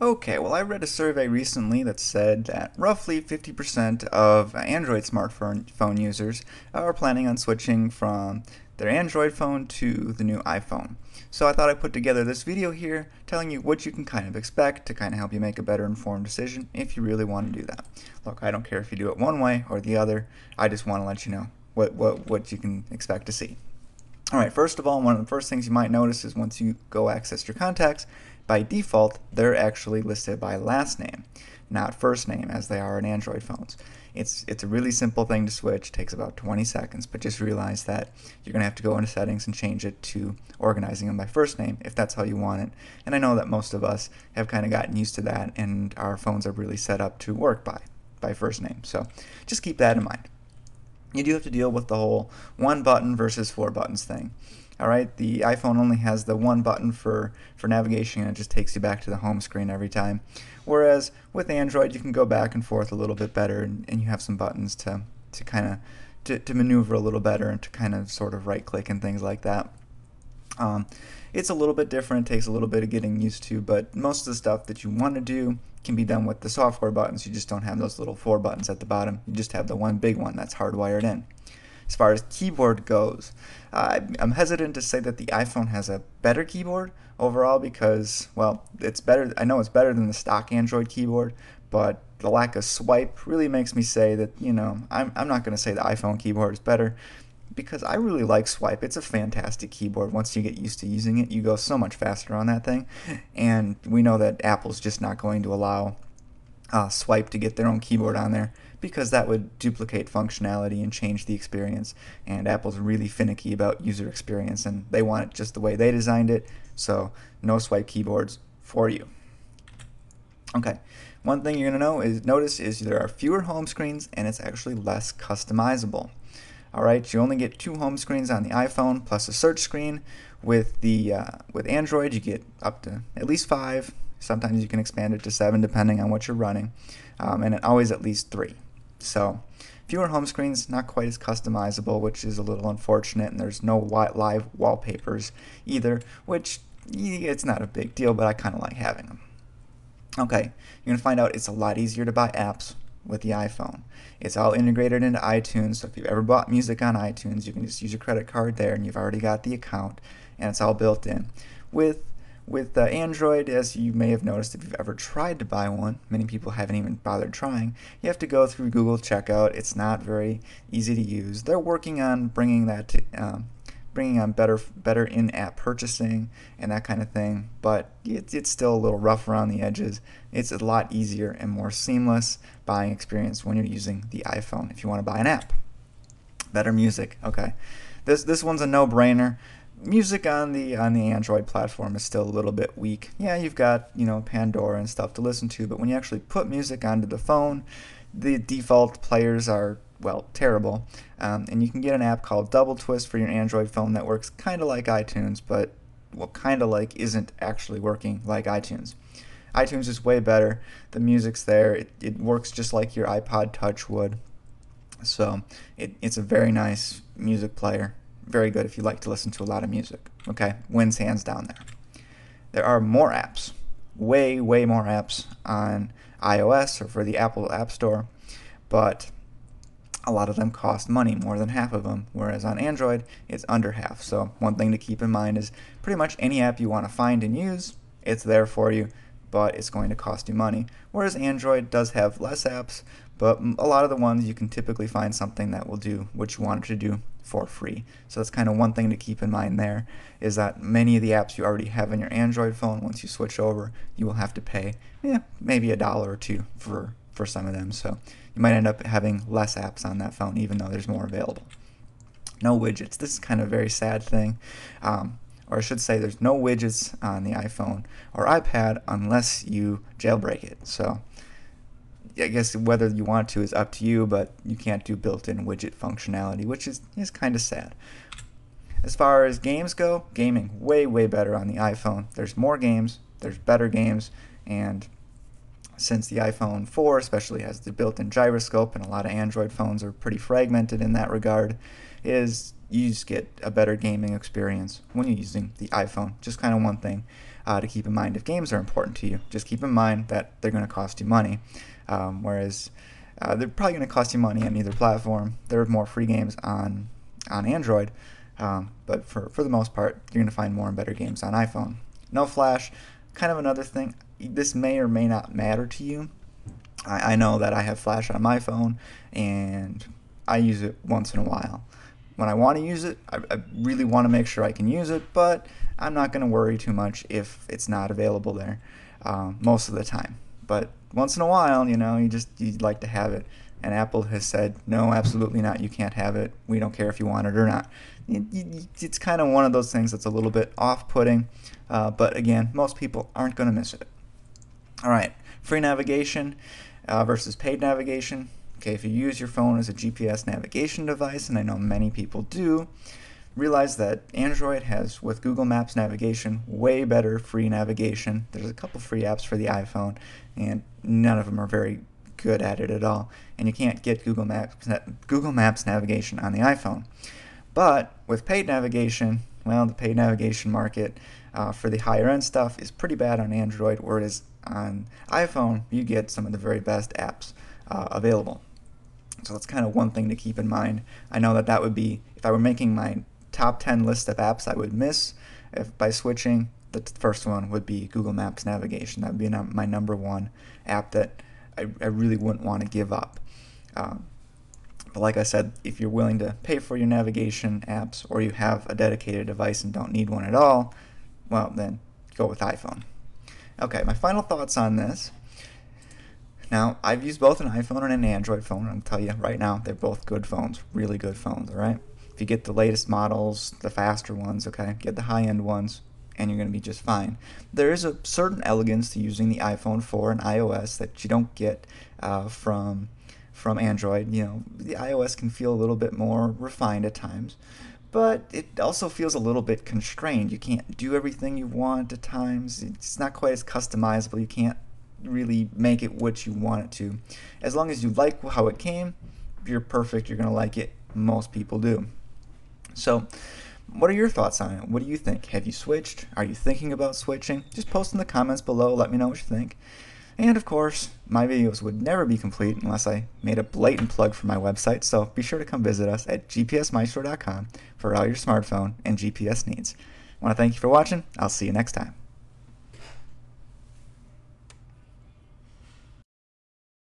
Okay, well, I read a survey recently that said that roughly 50% of Android smartphone users are planning on switching from their Android phone to the new iPhone. So I thought I'd put together this video here telling you what you can kind of expect to kind of help you make a better informed decision if you really want to do that. Look, I don't care if you do it one way or the other. I just want to let you know what you can expect to see. Alright, first of all, one of the first things you might notice is once you go access your contacts, by default, they're actually listed by last name, not first name as they are in Android phones. It's a really simple thing to switch, takes about 20 seconds, but just realize that you're going to have to go into settings and change it to organizing them by first name if that's how you want it. And I know that most of us have kind of gotten used to that, and our phones are really set up to work by first name. So just keep that in mind. You do have to deal with the whole one button versus four buttons thing. All right, the iPhone only has the one button for navigation, and it just takes you back to the home screen every time. Whereas with Android, you can go back and forth a little bit better, and you have some buttons to kind of to maneuver a little better and to kind of sort of right click and things like that. Um, it's a little bit different, it takes a little bit of getting used to, but most of the stuff that you want to do can be done with the software buttons. You just don't have those little four buttons at the bottom. You just have the one big one that's hardwired in. As far as keyboard goes, I'm hesitant to say that the iPhone has a better keyboard overall because, well, it's better. I know it's better than the stock Android keyboard, but the lack of swipe really makes me say that, I'm not going to say the iPhone keyboard is better because I really like swipe. It's a fantastic keyboard. Once you get used to using it, you go so much faster on that thing. And we know that Apple's just not going to allow Swipe to get their own keyboard on there because that would duplicate functionality and change the experience. And Apple's really finicky about user experience, and they want it just the way they designed it. So no swipe keyboards for you. Okay, one thing you're gonna notice is there are fewer home screens and it's actually less customizable. Alright, you only get two home screens on the iPhone plus a search screen. With Android, you get up to at least five. Sometimes you can expand it to seven depending on what you're running, and always at least three. So fewer home screens, not quite as customizable, which is a little unfortunate, and there's no live wallpapers either, which it's not a big deal, but I kind of like having them. Okay, you're going to find out it's a lot easier to buy apps with the iPhone. It's all integrated into iTunes, so if you've ever bought music on iTunes, you can just use your credit card there and you've already got the account, and it's all built in. With Android, as you may have noticed if you've ever tried to buy one, many people haven't even bothered trying, you have to go through Google Checkout. It's not very easy to use. They're working on bringing that to, bringing on better in-app purchasing and that kind of thing, but it's still a little rough around the edges. It's a lot easier and more seamless buying experience when you're using the iPhone if you want to buy an app. Better music, okay. This one's a no-brainer. Music on the Android platform is still a little bit weak. Yeah, you've got Pandora and stuff to listen to, but when you actually put music onto the phone, the default players are, well, terrible. And you can get an app called Double Twist for your Android phone that works kind of like iTunes, but what kind of like isn't actually working like iTunes. iTunes is way better. The music's there. It works just like your iPod Touch would. So it's a very nice music player. Very good if you like to listen to a lot of music. Okay, wins hands down there. There are more apps, way more apps on iOS or for the Apple App Store, but a lot of them cost money, more than half of them, whereas on Android, it's under half. So one thing to keep in mind is pretty much any app you want to find and use, it's there for you, but it's going to cost you money. Whereas Android does have less apps, but a lot of the ones you can typically find something that will do what you want it to do for free. So that's kind of one thing to keep in mind there, is that many of the apps you already have on your Android phone, once you switch over, you will have to pay maybe $1 or $2 for some of them. So you might end up having less apps on that phone even though there's more available. No widgets. This is kind of a very sad thing. Or I should say there's no widgets on the iPhone or iPad unless you jailbreak it. So I guess whether you want to is up to you, but you can't do built-in widget functionality, which is kind of sad. As far as games go, gaming way better on the iPhone. There's more games, there's better games, and since the iPhone 4 especially has the built-in gyroscope, and a lot of Android phones are pretty fragmented in that regard, is you just get a better gaming experience when you're using the iPhone. Just kind of one thing to keep in mind. If games are important to you, just keep in mind that they're going to cost you money. Whereas they're probably going to cost you money on either platform. There are more free games on Android, but for the most part, you're going to find more and better games on iPhone. No flash, kind of another thing. This may or may not matter to you. I know that I have flash on my phone, and I use it once in a while. When I want to use it, I really want to make sure I can use it, but I'm not going to worry too much if it's not available there most of the time. But once in a while, you'd like to have it. And Apple has said, no, absolutely not, you can't have it. We don't care if you want it or not. It's kind of one of those things that's a little bit off-putting, but again, most people aren't going to miss it. All right, free navigation versus paid navigation. Okay, if you use your phone as a GPS navigation device, and I know many people do, realize that Android has, with Google Maps navigation, way better free navigation. There's a couple free apps for the iPhone, and none of them are very good at it at all. And you can't get Google Maps navigation on the iPhone. But with paid navigation, well, the paid navigation market for the higher end stuff is pretty bad on Android, whereas on iPhone you get some of the very best apps available. So that's kind of one thing to keep in mind. I know that would be, if I were making my top 10 list of apps I would miss by switching, the first one would be Google Maps navigation. That would be my number one app that I really wouldn't want to give up. But like I said, if you're willing to pay for your navigation apps, or you have a dedicated device and don't need one at all, well, then go with iPhone. Okay, my final thoughts on this. Now, I've used both an iPhone and an Android phone, and I'll tell you right now, they're both good phones, really good phones, all right? If you get the latest models, the faster ones, okay, get the high-end ones, and you're going to be just fine. There is a certain elegance to using the iPhone 4 and iOS that you don't get from Android. The iOS can feel a little bit more refined at times, but it also feels a little bit constrained. You can't do everything you want at times. It's not quite as customizable. You can't really make it what you want it to. As long as you like how it came, you're perfect. You're going to like it. Most people do. So, what are your thoughts on it? What do you think? Have you switched? Are you thinking about switching? Just post in the comments below. Let me know what you think. And of course, my videos would never be complete unless I made a blatant plug for my website, so be sure to come visit us at gpsmaestro.com for all your smartphone and GPS needs. I want to thank you for watching. I'll see you next time.